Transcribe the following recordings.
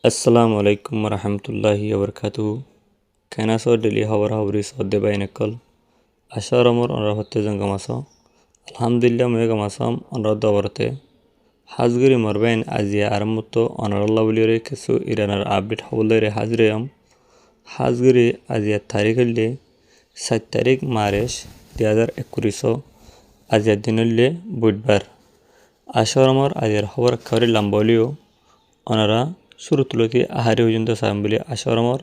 আসসালামু আলাইকুম রহমতুল্লাহি ওবরকাতুহু কেনাসো ডেলি খবর খবরি সদ্দে বাইনকল আশার আমর অনরা হতে জঙ্গমাস আলহামদুলিল্লাহ মে গমাসাম অনরা দবরতে হাজগিরি মরবেন আজিয়া আরম্ভত অনরাল্লাহ বলিরে কিছু ইরানার আপডেট হবলরে হাজরেয়াম হাজগিরি আজিয়া তারিখ হইলে 7 তারিখ মার্চ 2021 আজিয়া দিন হইলে বুধবার আশার আমর আজিয়ার খবর খাবরি লাম্বলিও অনারা শুরু তুলতে আহারে পর্যন্ত সাইম বলে আশার আমার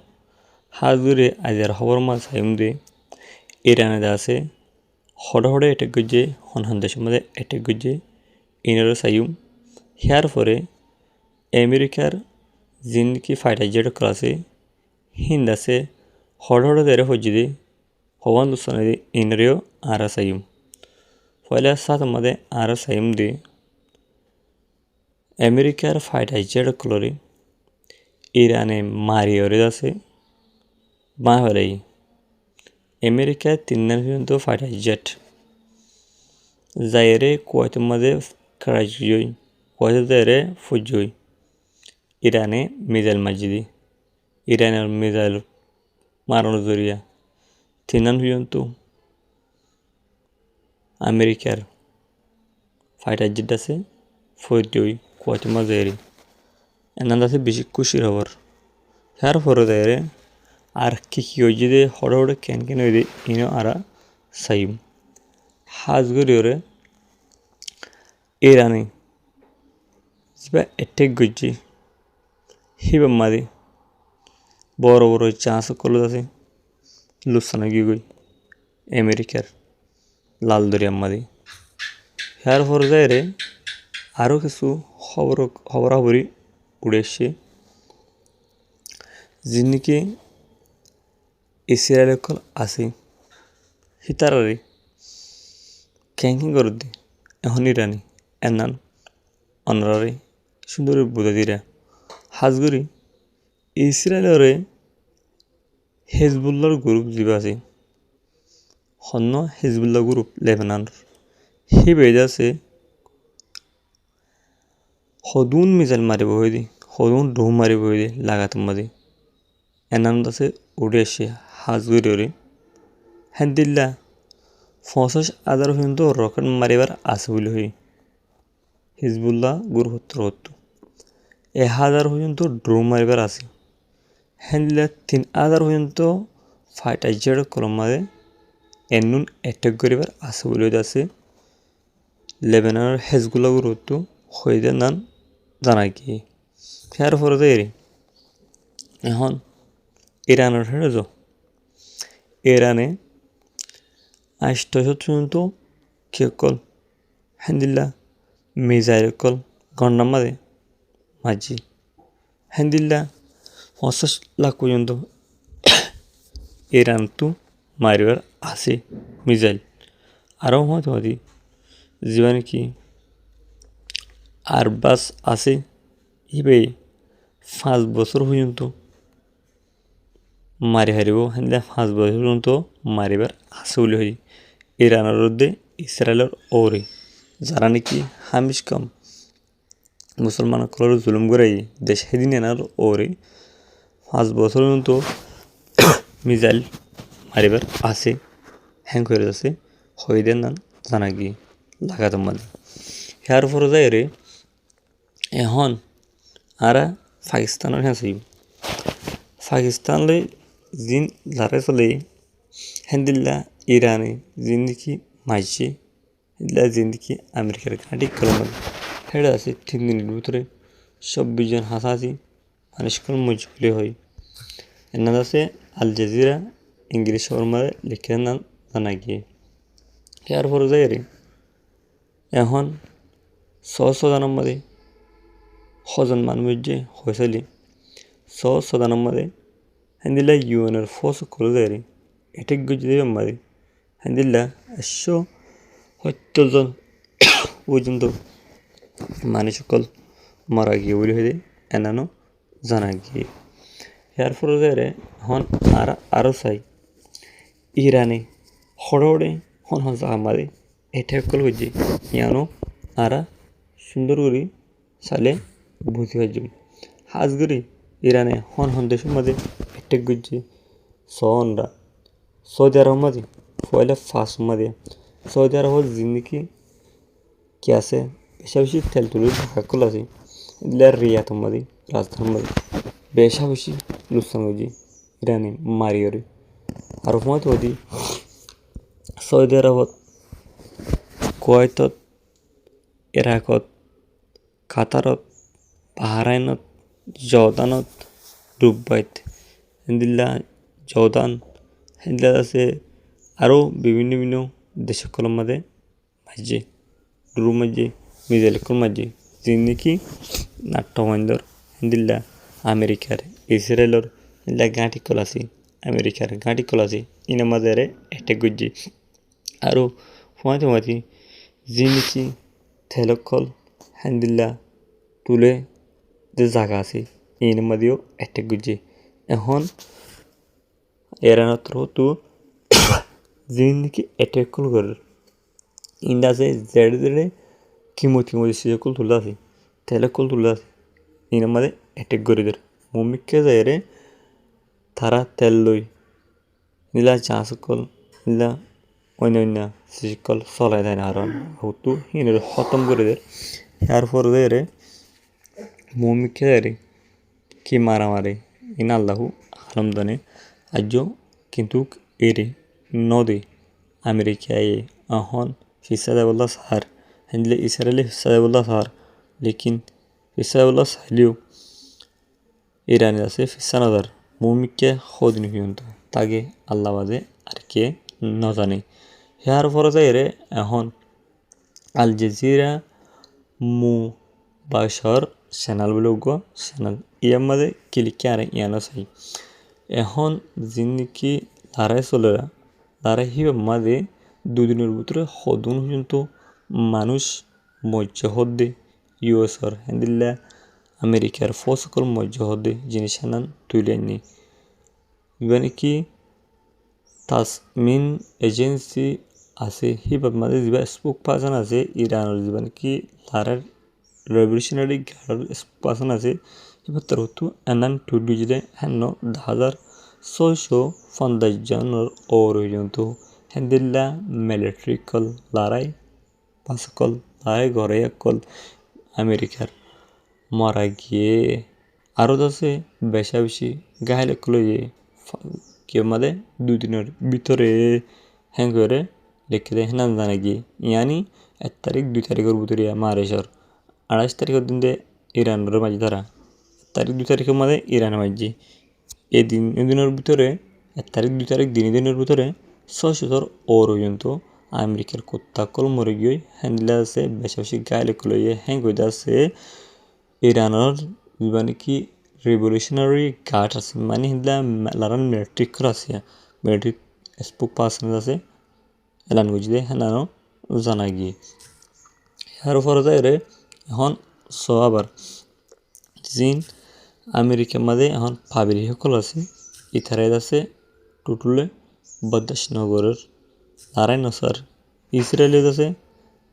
হাজগুড়ি আজার খবর মা সাইম দে ইরানে আছে হড়ে এটেক গজ্জে হন দেশের মধ্যে এটেক গজ্জে ইনারও সাইম হিয়ার পরে আমেরিকার জিন্দকি ফাইটার জেট ক্লাসে হিন্দ আছে হড়ে দেরে হজ্জি হওয়ান দুসানে ইনারেও আরা সাইম পয়লা সাত মধ্যে আরা সাইম দে আমেরিকার ফাইটার জেট ক্লরে ইরানে মারিওরে আছে বাঁহলাই আমেরিকায় 3 দিন পর্যন্ত ফাইটার জেট জায়রে কুয়েতের মধ্যে কারাজই কুয়েতের জায়রে ফুজই ইরানে মিসাইল মাজিদি ইরানের মিসাইল মারানো জরিয়া 3 দিন পর্যন্ত আমেরিকার ফাইটার জেট আছে ফুজই কুয়েতের মধ্যে এনার আছে বেশি খুশির খবর হ্যার পরে দেয় আর কি হয়েছে দে হড়ে কেন হয়ে ইনো আরা সাইম হাজগরিওরে ইরানি যা এটেক গজ্জি হিবা মাদি বড় বড় চান্স করলো আছে লুসানা গিয়ে আমেরিকার লাল দরিয়া মাদি হ্যার পরে দেয় আরও কিছু খবরাখবরি উড়েছে যিনিকে ইসরায়েল আছে হিতারারে ক্যাঙ্কিং করে দি এখন ইরানি এনান অনরারে সুন্দর বুঝা দিরা হাজগুড়ি ইসরায়েলরে হেজবুল্লার গ্রুপ যা আছে হন্য হেজবুল্লাহ গ্রুপ লেবানন হি বেজা আছে হদুন মিসাইল মারিব হয়ে দি হদুন ডোম মারিব হয়ে দি লাগাত মাদি এনান আছে উড়ে এসে হাজগুড়ি হ্যাঁ দিল্লা 50,000 পর্যন্ত রকেট মারিবার আছে বলে হই হিজবুল্লাহ গুরুত্ব 1,000 পর্যন্ত ড্রোন মারিবার আছে হ্যাঁ দিল্লা 3,000 পর্যন্ত ফাইটার জেট কলম মারে এনুন অ্যাটাক করিবার আছে বলে আছে লেবাননের হেজবুল্লাহ গুরুত্ব হয়ে দেন নান জানা কি ফের পরে দেয় এখন ইরানের হেরে যাও ইরানে 800 পর্যন্ত কি কল হ্যান্দিল্লা মিসাইল কল গন্ডা মারে মাঝি হ্যান্দিল্লা 50 লাখ পর্যন্ত ইরান তো মারিবার আছে মিসাইল আরও হয়তো হদি জীবন কি আর বাস আছে ইবে 5 বছর পর্যন্ত মারি হারিব হ্যান্দিল্লা 5 বছর পর্যন্ত মারিবার আছে বলে হয় ইরানের মধ্যে ইসরায়েলের ওরে যারা নাকি হামিশ কম মুসলমান কলর জুলুম করে দেশ সেদিন এনার ওরে 5 বছর পর্যন্ত মিসাইল মারিবার আছে হ্যাং করে আছে হয়ে দেন না জানা কি লাগাত মাঝে হেয়ার পরে যায় রে এখন আরা পাকিস্তানের হ্যাঁ পাকিস্তানলে জিন লারে চলে হ্যান্দিল্লা ইরানে জিন্দিকি মাইছে হিল্লা জিন্দিকি আমেরিকার ঘাঁটি কলম হেডা আছে 3 দিনের ভিতরে 26 জন হাসাহাসি মানুষ কল মজবুলি হয় এনার আছে আল জাজিরা ইংলিশ শর্মারে লিখে না জানা গিয়ে হেয়ার পরে যায় রে এখন 100 নম্বরে হজন মানুষ যে হয়েছিলি 100 নম্বরে হ্যান্দিল্লা ইউএনের ফোর্স করে যায় রে এটেক গুজি দেবে মারি হ্যান্দিল্লা 170 জন পর্যন্ত মানুষ সকল মারা গিয়ে বলে হয়ে এনানো জানা গিয়ে হেয়ার পরে যায় হন আরও চাই ইরানে হড়ে হন হন মারে এটেক কল বুঝি ইয়ানো আরা সুন্দর করে সালে বুঝি হয়ে যাব হাজগরি ইরানে হন দেশের মাঝে অ্যাটাক করছে সনরা সৌদি আরব মাঝে পয়লা ফাঁস মাঝে সৌদি আরবের জিন্দিগি কি আছে বেশি তেল তুলে হাকল আছে ইলার রিয়াত মাঝে রাজধানী মাঝে বেশি লুসান হয়েছে ইরানে মারিয়রে আর মত হদি সৌদি আরবত কুয়েতত ইরাকত কাতারত বাহরাইনত জর্দানত দুবাইত হিন্দিল্লা জর্দান হিন্দিল্লা আছে আরও বিভিন্ন দেশকলের মাঝে মাঝে ডুরুর মাঝে মিজেলকল মাঝে যিনি নাট্যমন্দর হিন্দিল্লা আমেরিকার ইসরায়েলর হিন্দিল্লা গাঁটিকল আছে আমেরিকার গাঁটিকল আছে ইনার মাঝে অ্যাটাক করছে আরও ফমাতি যিনি থেলকল হিন্দিল্লা তুলে যে জায়গা আছে এর মধ্যেও অ্যাটাক করছে এখন এরানত তো যিনি অ্যাটাক করে ইন্দা আছে জেড়ে কিমতি সিজকল তুলে আছে তেলকল তুলে আছে এর মধ্যে অ্যাটাক করে দেয় মমিককে যায় রে তারা তেল লই নীলা চাষকল নীলা অন্য সিজকল চলাই দেয় না আর হতো হিনের খতম করে দেয় ইয়ার পর রে মমিককে যায় রে কি মারামারে ইন আল্লাহু আলমদানে আজ কিন্তু এরে নদী আমেরিকায় এখন ফিসাদাবুল্লাহ সাহার হিন্দলে ইসরায়েলি ফিসাদাবুল্লাহ সাহার লেকিন ফিসাদাবুল্লাহ সাহলিও ইরানি আছে ফিসানাদার মমিককে খোঁজ নিয়ন্ত তাকে আল্লাহ বাজে আর কে ন জানে ইয়ার পরে যায় রে এখন আল জাজিরা মু বাসর চ্যানেল বলে চ্যানেল ইয়ার মাঝে ক্লিক আর ইয়ানো চাই এখন যিনি লারাই চলে লারাই হিবে মাঝে দুদিনের ভিতরে সদন পর্যন্ত মানুষ মজ্জ হদ্দে ইউএসর হ্যান্দিল্লা আমেরিকার ফসকল মজ্জ হদ্দে জিনিস হানান তুলে নি মানে কি তাসমিন এজেন্সি আছে হিবাব মাঝে যা স্পোক পার্সন আছে ইরানের জীবন কি লারার রেভলিউশনারি গার্ড স্পোক পার্সন আছে এবার তার হতো এনান টুডু যে হেন 1650 জনের ওর পর্যন্ত হ্যান্দিল্লা মিলিটারিকল লড়াই পাসকল লড়াই ঘরে একল আমেরিকার মারা গিয়ে আরও আছে বেশি গাহালে লইয়ে কেউ মাদে দুদিনের ভিতরে হ্যাং করে লিখে দেয় হেনান জানা গিয়ে ইয়ানি 1 তারিখ 2 তারিখের ভিতরে মারে সর 28 তারিখের দিন দে ইরানের মাঝে তারা 1 তারিখ 2 তারিখের মাঝে ইরানের মাঝে এদিনের ভিতরে 1 তারিখ 2 তারিখ দিনের ভিতরে 600 ওর পর্যন্ত আমেরিকার কোত্তাকল মরে গিয়ে হ্যান্ডেল আছে বেশি গায়ে লইয়ে হ্যাং করে আছে ইরানের মানে কি রেভলিউশনারি গার্ড আছে মানে হিন্দলা লারান মিলিটারি আছে মিলিটারি স্পোক পার্সন আছে এলান বুঝলে হ্যাঁ জানা গিয়ে ইয়ার উপরে যায় রে এখন আবার জিন আমেরিকার মাঝে এখন পাবলি সকল আছে ইথারাই আছে টোটলে 82 নগরের লারাই নসার ইসরায়েলের আছে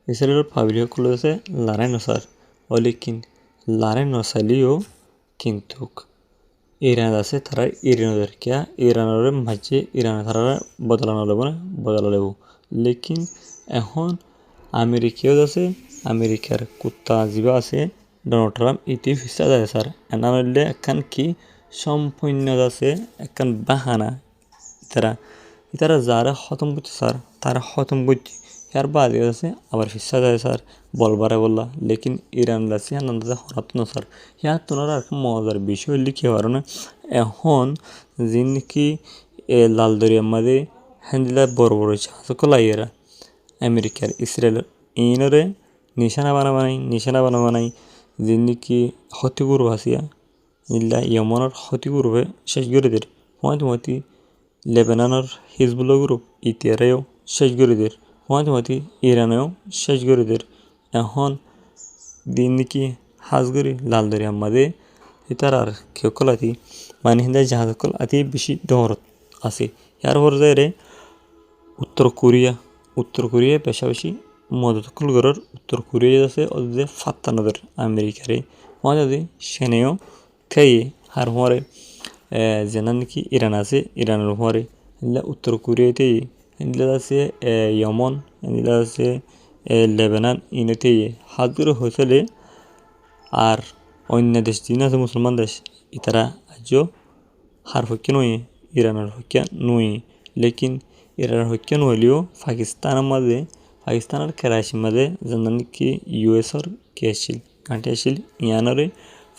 ইসরায়েলের পাবলি সকল আছে লারাই নসার অলিকিন লারাই নসালিও কিন্তু ইরান আছে তারা ইরানের কিয়া ইরানের মাঝে ইরানের তারা বদলানো লাগবে না বদলা লাগব লেকিন এখন আমেরিকাও আছে আমেরিকার কুত্তা যিবা আছে ডোনাল্ড ট্রাম্প ইতি ফিসা যায় স্যার এনার হইলে একখান কি সম্পূর্ণ আছে একখান বাহানা ইতারা যারা খতম করছে স্যার তারা খতম করছে ইয়ার বাদে আছে আবার ফিসা যায় স্যার বলবারে বললা লেকিন ইরান লাসি আনন্দ হরাত না স্যার ইয়ার তোনার আর মজার বিষয় লিখে পারো না এখন যিনি লাল দরিয়ার মাঝে হ্যান্দিলা বড় জাহাজ কলাইয়েরা আমেরিকার ইসরায়েলের ইনরে নিশানা বানাবানাই যিনি ক্ষতিগুরু আসিয়া ইল্লা ইয়মনের ক্ষতিগুরুবে শেষ করে দের মতি লেবাননের হিজবুল্লাহ গ্রুপ ইতিয়ারেও শেষ করে দের মতি ইরানেও শেষ করে দের এখন দিন নাকি হাজগরি লাল দরিয়ার মাঝে তার আর কেউ কলাতি মানে হিন্দা জাহাজ কল আতি বেশি দহরত আছে ইয়ার পর যায় রে উত্তর কোরিয়া বেশি মদত করার উত্তর কোরিয়া আছে ওদের ফাত্তা নদের আমেরিকারে মজাদি সেনেও খেয়ে আর হরে যেনা নাকি ইরান আছে ইরানের হরে হিলা উত্তর কোরিয়াতে হিলা আছে ইয়মন হিলা আছে লেবানন ইনেতে হাজুর হয়েছিল আর অন্য দেশ যিনি আছে মুসলমান দেশ ইতারা আজও হার হইকে নয় ইরানের হইকে নয় লেকিন ইরানের হইকে নইলেও পাকিস্তানের কেরাচির মাঝে যেন নাকি ইউএসর কে আসছিল কান্টি আসছিল ইয়ানরে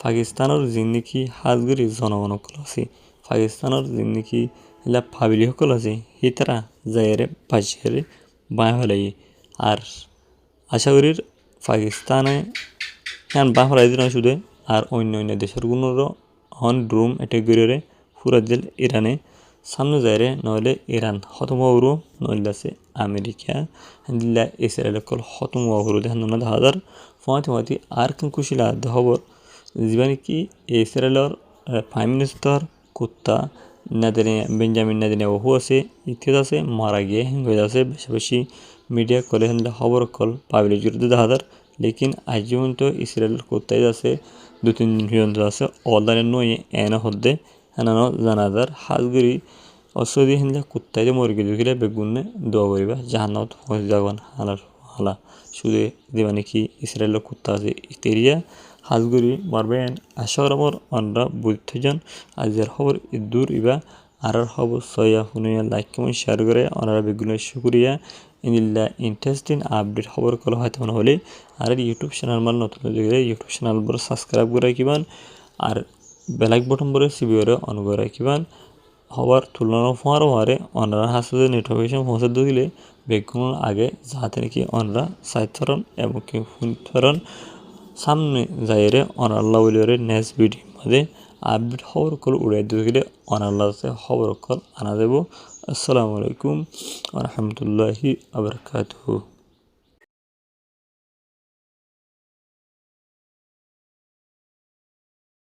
পাকিস্তানের জিন্দিগি হাজগুড়ি জনগণ সকল আছে পাকিস্তানের জিন্দিগি হিলা ফাবিলি সকল আছে হিতারা যাইরে বাজিয়ারে বাঁ হলাই আর আশা করি পাকিস্তানে এখন বাঁ হলাই দিন শুধু আর অন্য অন্য দেশের গুণরও হন ড্রোম অ্যাটাক করে পুরা দিল ইরানে সামনে যাইরে নইলে ইরান খতম হওয়ারও নইলে আছে আমেরিকা দিল্লা ইসরায়েল কল খতম হওয়ারও দেখেন না 2000 আর কেন কুশিলা খবর যিবা কি ইসরায়েলের প্রাইম মিনিস্টার কুত্তা বেঞ্জামিন নেতানিয়াহু আছে ইতিহাস আছে মারা গিয়ে হয়ে আছে বেশি বেশি মিডিয়া কলে হেনলে খবর কল পাবলিক জুড়ে 2000 লেকিন আজ পর্যন্ত ইসরায়েলের কুত্তাই আছে 2-3 দিন পর্যন্ত আছে অনলাইনে নয় এনে হদ্দে হেনানো জানাজার হাজগুড়ি অসদি হিন্দা কুত্তাইতে মরগি দুখিলে বেগুনে দোয়া করিবা জাহান্নামত পৌঁছে যাবেন হালা শুধু দিবা নাকি ইসরায়েলের কুত্তা আছে ইতেরিয়া হাজগুড়ি মারবেন আশার আমার অনরা বুদ্ধজন আজের খবর দূর ইবা আর খবর সয়া শুনিয়া লাইক কমেন্ট শেয়ার করে অনারা বেগুনের শুক্রিয়া ইনিল্লা ইন্টারেস্টিং আপডেট খবর কল হয়তো মনে হলে আর ইউটিউব চ্যানেল মাল নতুন ইউটিউব চ্যানেল বড় সাবস্ক্রাইব করে রাখিবান আর বেলাইক বটন বড় সিবিওরে অন করে রাখিবান হবার তুলনা হওয়ার পরে অনরা হাসপাতালে নোটিফিকেশন পৌঁছে দিলে বেগুনের আগে যাতে নাকি অনরা সাইথরন এবং কি ফুনথরন সামনে যাইরে অনাল্লাহ বলিওরে নেক্সট ভিডিও মধ্যে আপডেট খবর কল উড়াই দিলে অনাল্লাহ খবর কল আনা দেব আসসালামু আলাইকুম ওয়া রাহমাতুল্লাহি ওয়া বারাকাতুহু